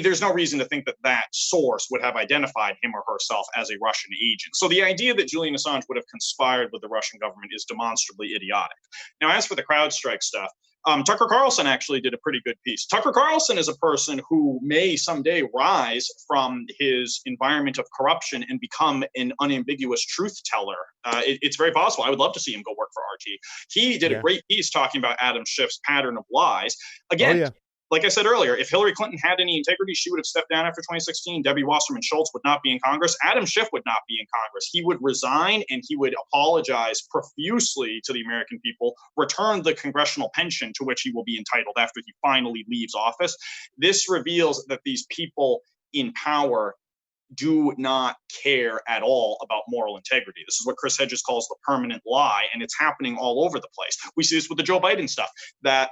there's no reason to think that that source would have identified him or herself as a Russian agent. So the idea that Julian Assange would have conspired with the Russian government is demonstrably idiotic. Now, as for the CrowdStrike stuff, Tucker Carlson actually did a pretty good piece. Tucker Carlson is a person who may someday rise from his environment of corruption and become an unambiguous truth teller. It's very possible. I would love to see him go work for RT. He did a great piece talking about Adam Schiff's pattern of lies. Again, like I said earlier, if Hillary Clinton had any integrity, she would have stepped down after 2016. Debbie Wasserman Schultz would not be in Congress. Adam Schiff would not be in Congress. He would resign and he would apologize profusely to the American people, return the congressional pension to which he will be entitled after he finally leaves office. This reveals that these people in power do not care at all about moral integrity. This is what Chris Hedges calls the permanent lie, and it's happening all over the place. We see this with the Joe Biden stuff, that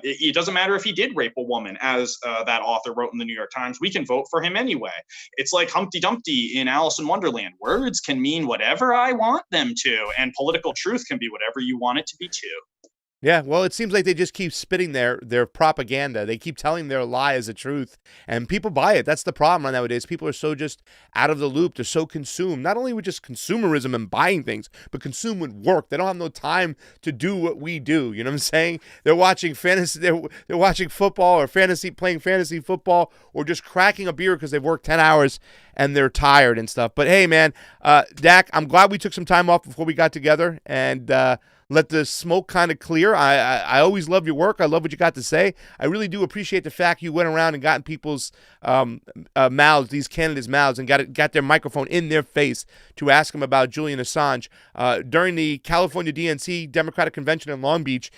it doesn't matter if he did rape a woman, as that author wrote in the New York Times, we can vote for him anyway. It's like Humpty Dumpty in Alice in Wonderland. Words can mean whatever I want them to, and political truth can be whatever you want it to be too. Yeah, well, it seems like they just keep spitting their propaganda. They keep telling their lie as a truth, and people buy it. That's the problem nowadays. People are so just out of the loop. They're so consumed, not only with just consumerism and buying things, but consumed with work. They don't have no time to do what we do. You know what I'm saying? They're watching fantasy. They're watching football or playing fantasy football, or just cracking a beer because they've worked 10 hours and they're tired and stuff. But hey, man, Dack, I'm glad we took some time off before we got together and let the smoke kind of clear. I always love your work. I love what you got to say. I really do appreciate the fact you went around and got in people's mouths, these candidates' mouths, and got their microphone in their face to ask them about Julian Assange. During the California DNC Democratic Convention in Long Beach,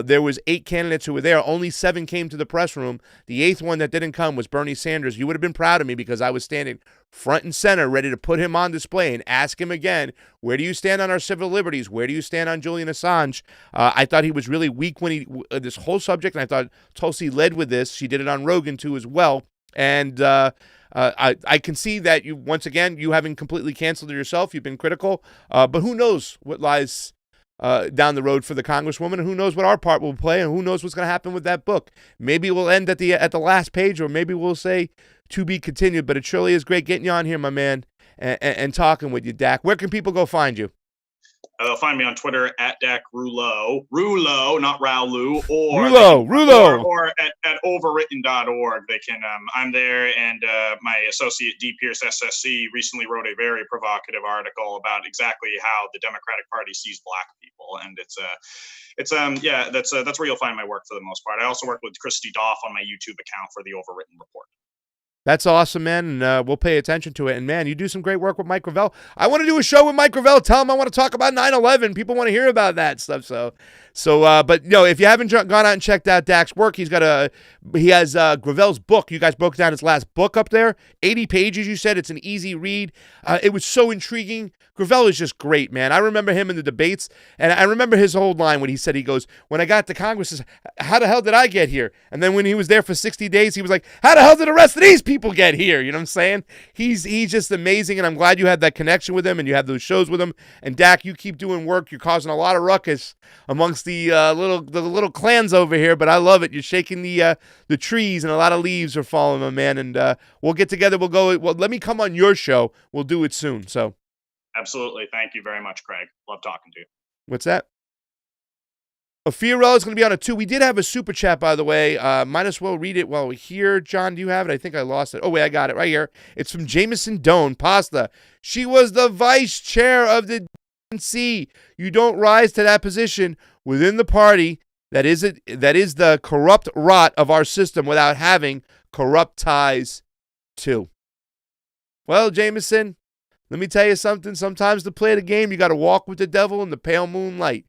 there was 8 candidates who were there. Only 7 came to the press room. The 8th one that didn't come was Bernie Sanders. You would have been proud of me because I was standing front and center, ready to put him on display and ask him again, where do you stand on our civil liberties? Where do you stand on Julian Assange? I thought he was really weak when this whole subject, and I thought Tulsi led with this. She did it on Rogan too as well. And I can see that you, once again, you haven't completely canceled it yourself. You've been critical, but who knows what lies down the road for the Congresswoman, and who knows what our part will play, and who knows what's going to happen with that book. Maybe we'll end at the last page, or maybe we'll say to be continued. But it surely is great getting you on here, my man, and talking with you, Dack. Where can people go find you? They'll find me on Twitter at Dack Rouleau, not Raulu, or at overwritten.org. They can. I'm there, and my associate D. Pierce SSC recently wrote a very provocative article about exactly how the Democratic Party sees Black people, and that's where you'll find my work for the most part. I also work with Christy Doff on my YouTube account for the Overwritten Report. That's awesome, man, and we'll pay attention to it. And, man, you do some great work with Mike Gravel. I want to do a show with Mike Gravel. Tell him I want to talk about 9/11. People want to hear about that stuff. But, if you haven't gone out and checked out Dack's work, he has Gravel's book. You guys broke down his last book up there. 80 pages, you said. It's an easy read. It was so intriguing. Gravel is just great, man. I remember him in the debates, and I remember his whole line when he said, he goes, when I got to Congress, says, how the hell did I get here? And then when he was there for 60 days, he was like, how the hell did the rest of these people get here? You know what I'm saying? He's just amazing, and I'm glad you had that connection with him and you have those shows with him. And Dack, you keep doing work. You're causing a lot of ruckus amongst the little clans over here, but I love it. You're shaking the trees, and a lot of leaves are falling, my man. And we'll get together. Let me come on your show. We'll do it soon. So. Absolutely. Thank you very much, Craig. Love talking to you. What's that? Fiorella is going to be on it too. We did have a super chat, by the way. Might as well read it while we're here. John, do you have it? I think I lost it. Oh, wait, I got it right here. It's from Jameson Doan Pasta. She was the vice chair of the DNC. You don't rise to that position within the party that is the corrupt rot of our system without having corrupt ties too. Well, Jameson, let me tell you something. Sometimes to play the game, you got to walk with the devil in the pale moonlight.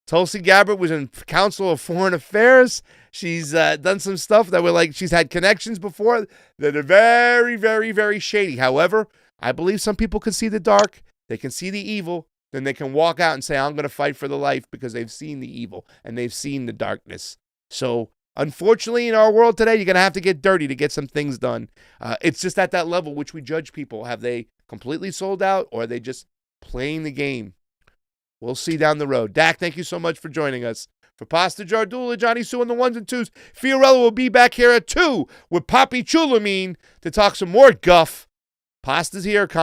Tulsi Gabbard was in Council of Foreign Affairs. She's done some stuff that were like, she's had connections before that are very, very, very shady. However, I believe some people can see the dark. They can see the evil. then they can walk out and say, I'm going to fight for the life, because they've seen the evil and they've seen the darkness. So unfortunately, in our world today, you're going to have to get dirty to get some things done. It's just at that level which we judge people. Have they completely sold out, or are they just playing the game? We'll see down the road. Dack, thank you so much for joining us. For Pasta Jardula, Johnny Sue on the ones and twos, Fiorella will be back here at 2 with Papi Chulamine to talk some more guff. Pasta's here.